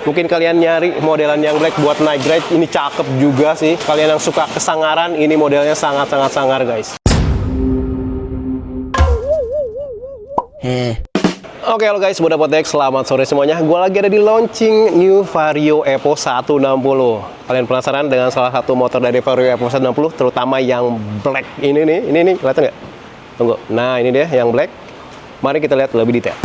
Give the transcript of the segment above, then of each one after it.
Mungkin kalian nyari modelan yang black buat night ride, ini cakep juga sih. Kalian yang suka kesangaran, ini modelnya sangat-sangat sangar guys. Oke, halo guys, Buddha Potek, selamat sore semuanya. Gue lagi ada di launching new Vario Evo 160. Kalian penasaran dengan salah satu motor dari Vario Evo 160, terutama yang black ini nih, kelihatan nggak? Tunggu, nah ini dia yang black. Mari kita lihat lebih detail.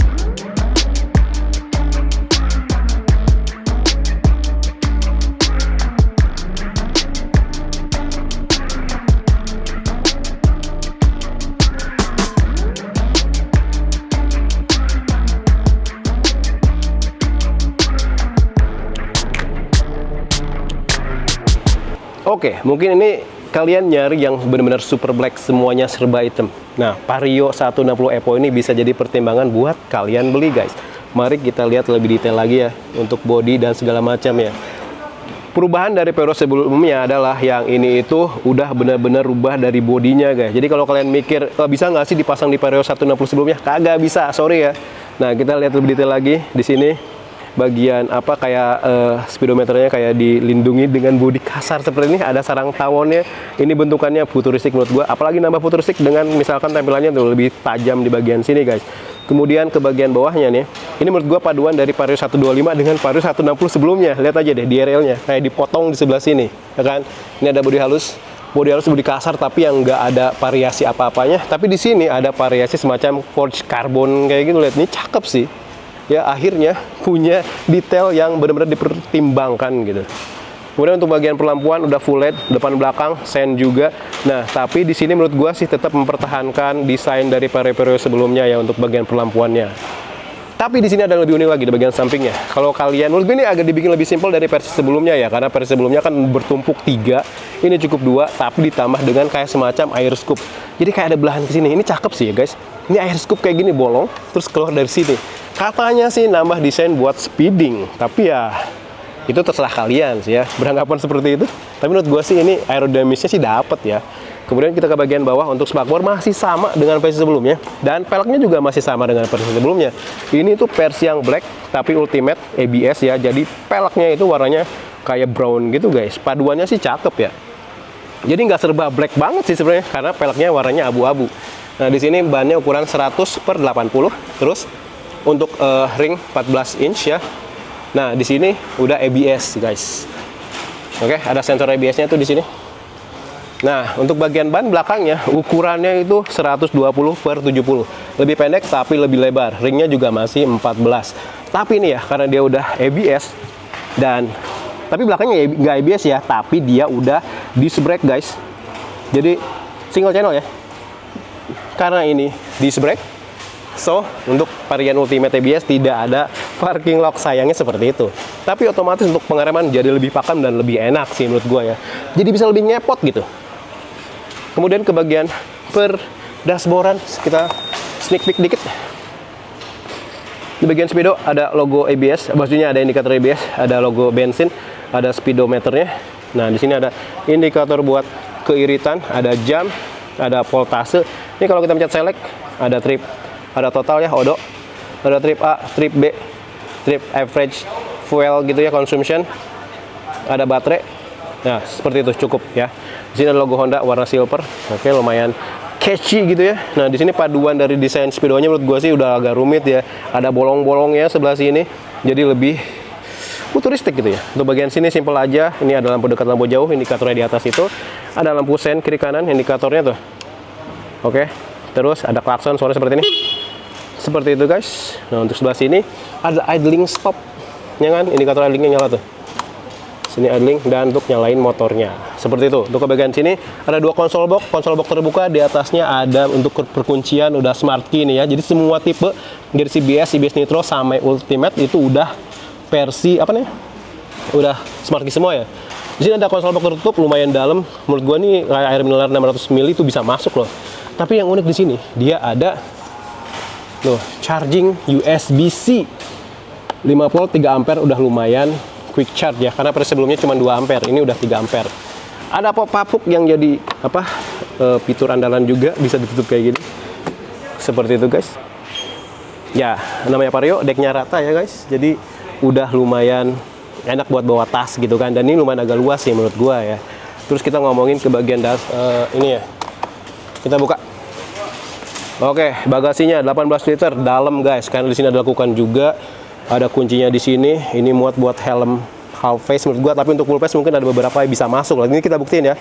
Oke, mungkin ini kalian nyari yang benar-benar super black, semuanya serba hitam. Nah, Vario 160 Evo ini bisa jadi pertimbangan buat kalian beli guys. Mari kita lihat lebih detail lagi ya, untuk body dan segala macam ya. Perubahan dari Vario sebelumnya adalah yang ini itu udah benar-benar rubah dari bodinya guys. Jadi kalau kalian mikir, bisa nggak sih dipasang di Vario 160 sebelumnya? Kagak bisa, sorry ya. Nah, kita lihat lebih detail lagi di sini. Bagian apa kayak speedometernya kayak dilindungi dengan bodi kasar seperti ini, ada sarang tawonnya. Ini bentukannya futuristik menurut gua, apalagi nambah futuristik dengan misalkan tampilannya tuh lebih tajam di bagian sini guys. Kemudian ke bagian bawahnya nih, ini menurut gua paduan dari Vario 125 dengan Vario 160 sebelumnya. Lihat aja deh di railnya kayak dipotong di sebelah sini, ya kan? Ini ada bodi halus, bodi kasar, tapi yang nggak ada variasi apa-apanya. Tapi di sini ada variasi semacam forged carbon kayak gitu. Lihat, ini cakep sih. Ya, akhirnya punya detail yang benar-benar dipertimbangkan gitu. Kemudian untuk bagian pelampuan udah full LED, depan belakang sen juga. Nah, tapi di sini menurut gua sih tetap mempertahankan desain dari Vario sebelumnya ya untuk bagian pelampuannya. Tapi di sini ada yang lebih unik lagi di bagian sampingnya. Kalau kalian, menurut gue ini agak dibikin lebih simpel dari versi sebelumnya ya, karena versi sebelumnya kan bertumpuk 3, ini cukup 2, tapi ditambah dengan kayak semacam air scoop. Jadi kayak ada belahan ke sini. Ini cakep sih ya guys. Ini air scoop kayak gini bolong, terus keluar dari sini. Katanya sih nambah desain buat speeding, tapi ya itu terserah kalian sih ya, beranggapan seperti itu. Tapi menurut gue sih ini aerodinamisnya sih dapet ya. Kemudian kita ke bagian bawah, untuk spakbor masih sama dengan versi sebelumnya, dan peleknya juga masih sama dengan versi sebelumnya. Ini tuh versi yang black tapi ultimate ABS ya, jadi peleknya itu warnanya kayak brown gitu guys. Paduannya sih cakep ya. Jadi nggak serba black banget sih sebenarnya, karena peleknya warnanya abu-abu. Nah, di sini bannya ukuran 100/80, terus untuk ring 14 inch ya. Nah, di sini udah ABS guys. Oke, ada sensor ABS-nya tuh di sini. Nah, untuk bagian ban belakangnya ukurannya itu 120/70. Lebih pendek tapi lebih lebar. Ringnya juga masih 14. Tapi ini ya, karena dia udah ABS dan tapi belakangnya nggak ABS ya, tapi dia udah disc brake guys. Jadi single channel ya. Karena ini disc brake, so untuk varian Ultimate ABS tidak ada parking lock, sayangnya seperti itu. Tapi otomatis untuk pengereman jadi lebih pakam dan lebih enak sih menurut gua ya. Jadi bisa lebih ngepot gitu. Kemudian ke bagian per dashboardan, kita sneak peek dikit. Di bagian speedo ada logo ABS, maksudnya ada indikator ABS, ada logo bensin, ada speedometernya. Nah, di sini ada indikator buat keiritan, ada jam, ada voltase. Ini kalau kita pencet select, ada trip, ada total ya, odo, ada trip A, trip B, trip average, fuel gitu ya, consumption, ada baterai. Nah, seperti itu cukup ya. Di sini ada logo Honda warna silver. Oke, lumayan catchy gitu ya. Nah, di sini paduan dari desain speedonya menurut gua sih udah agak rumit ya. Ada bolong-bolongnya sebelah sini. Jadi lebih futuristik gitu ya. Untuk bagian sini simple aja. Ini ada lampu dekat, lampu jauh, indikatornya di atas itu. Ada lampu sen kiri kanan, indikatornya tuh. Oke. Terus ada klakson suara seperti ini. Seperti itu guys. Nah, untuk sebelah sini ada idling stop. Ya kan? Indikator idlingnya nyala tuh. Sini idling, dan untuk nyalain motornya seperti itu. Untuk ke bagian sini ada dua konsol box terbuka, di atasnya ada untuk perkuncian, udah smart key nih ya. Jadi semua tipe dari CBS Nitro sampai Ultimate itu udah versi apa nih, udah smart key semua ya. Di sini ada konsol box tertutup lumayan dalam, menurut gua nih kayak air mineral 600 ml itu bisa masuk loh. Tapi yang unik di sini dia ada loh charging USB-C 5 volt 3 ampere, udah lumayan quick charge ya, karena versi sebelumnya cuma 2 ampere, ini udah 3 ampere. Ada pop-up yang jadi apa, fitur andalan juga, bisa ditutup kayak gini. Seperti itu guys. Ya, namanya Vario, decknya rata ya guys. Jadi udah lumayan enak buat bawa tas gitu kan. Dan ini lumayan agak luas sih menurut gua ya. Terus kita ngomongin ke bagian ini ya. Kita buka. Oke, bagasinya 18 liter dalam guys. Karena di sini ada lakukan juga. Ada kuncinya di sini. Ini muat buat helm half face menurut gua, tapi untuk full face mungkin ada beberapa yang bisa masuk. Ini kita buktiin ya.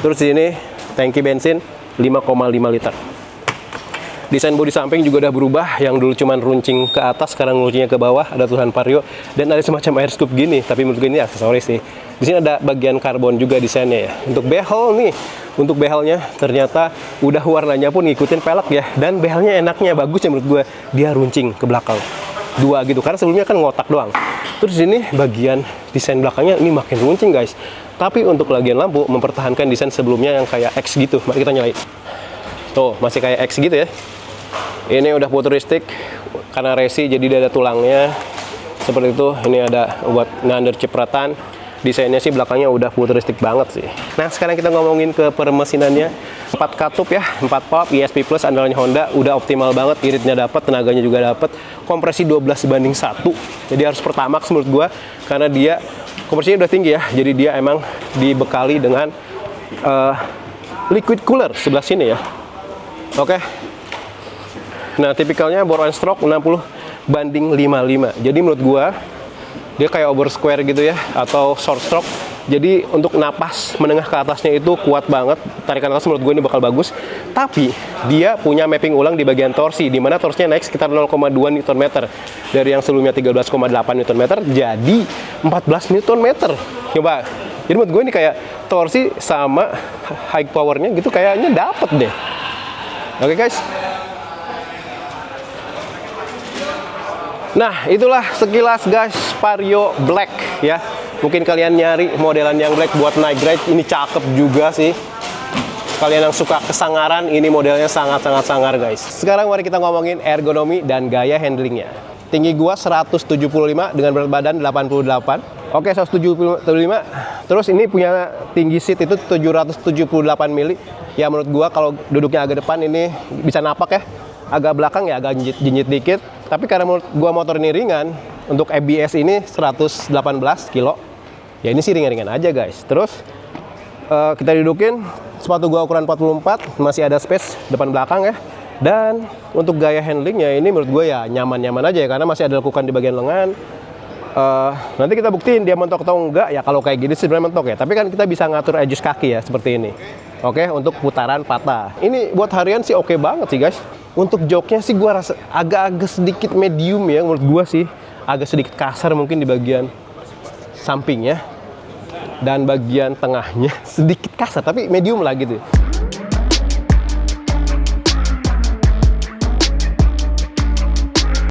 Terus di sini tangki bensin 5,5 liter. Desain bodi samping juga udah berubah, yang dulu cuman runcing ke atas, sekarang runcingnya ke bawah, ada tulisan Vario dan ada semacam air scoop gini, tapi menurut gue ini aksesoris sih. Di sini ada bagian karbon juga desainnya ya. Untuk behel nih, untuk behelnya ternyata udah warnanya pun ngikutin pelek ya, dan behelnya enaknya bagus ya menurut gue, dia runcing ke belakang. Dua gitu, karena sebelumnya kan ngotak doang. Terus di sini bagian desain belakangnya ini makin runcing guys. Tapi untuk bagian lampu mempertahankan desain sebelumnya yang kayak X gitu. Mari kita nyalain. Tuh, masih kayak X gitu ya. Ini udah futuristik karena resi, jadi dia ada tulangnya seperti itu. Ini ada buat nander cipratan. Desainnya sih belakangnya udah futuristik banget sih. Nah, sekarang kita ngomongin ke permesinannya. 4 katup ya, 4 valve, ESP Plus andalannya Honda, udah optimal banget, iritnya dapat, tenaganya juga dapat. Kompresi 12:1. Jadi harus Pertamax menurut gua, karena dia kompresinya udah tinggi ya. Jadi dia emang dibekali dengan liquid cooler sebelah sini ya. Oke. Nah, tipikalnya bore on stroke 60/55. Jadi menurut gua dia kayak over square gitu ya, atau short stroke. Jadi untuk napas menengah ke atasnya itu kuat banget. Tarikan atas menurut gue ini bakal bagus. Tapi dia punya mapping ulang di bagian torsi, di mana torsinya naik sekitar 0,2 Nm dari yang sebelumnya 13,8 Nm jadi 14 Nm. Coba. Jadi menurut gue ini kayak torsi sama high powernya gitu kayaknya dapet deh. Oke guys. Nah, itulah sekilas guys Vario Black ya. Mungkin kalian nyari modelan yang black buat night ride, ini cakep juga sih. Kalian yang suka kesangaran, ini modelnya sangat-sangat sangar guys. Sekarang mari kita ngomongin ergonomi dan gaya handlingnya. Tinggi gua 175 dengan berat badan 88. Oke, 175. Terus ini punya tinggi seat itu 778 mili. Ya menurut gua kalau duduknya agak depan ini bisa napak ya. Agak belakang ya agak jinjit dikit. Tapi karena menurut gua motor ini ringan, untuk ABS ini 118 kilo. Ya ini sih ringan-ringan aja guys. Terus kita dudukin, sepatu gua ukuran 44, masih ada space depan belakang ya. Dan untuk gaya handlingnya ini menurut gue ya nyaman-nyaman aja ya, karena masih ada lekukan di bagian lengan. Nanti kita buktiin dia mentok atau enggak ya. Kalau kayak gini sih sebenarnya mentok ya, tapi kan kita bisa ngatur adjust kaki ya seperti ini. Oke, untuk putaran patah ini buat harian sih oke banget sih guys. Untuk joknya sih gua rasa agak-agak sedikit medium ya menurut gua sih, agak sedikit kasar mungkin di bagian sampingnya dan bagian tengahnya sedikit kasar, tapi medium lah gitu.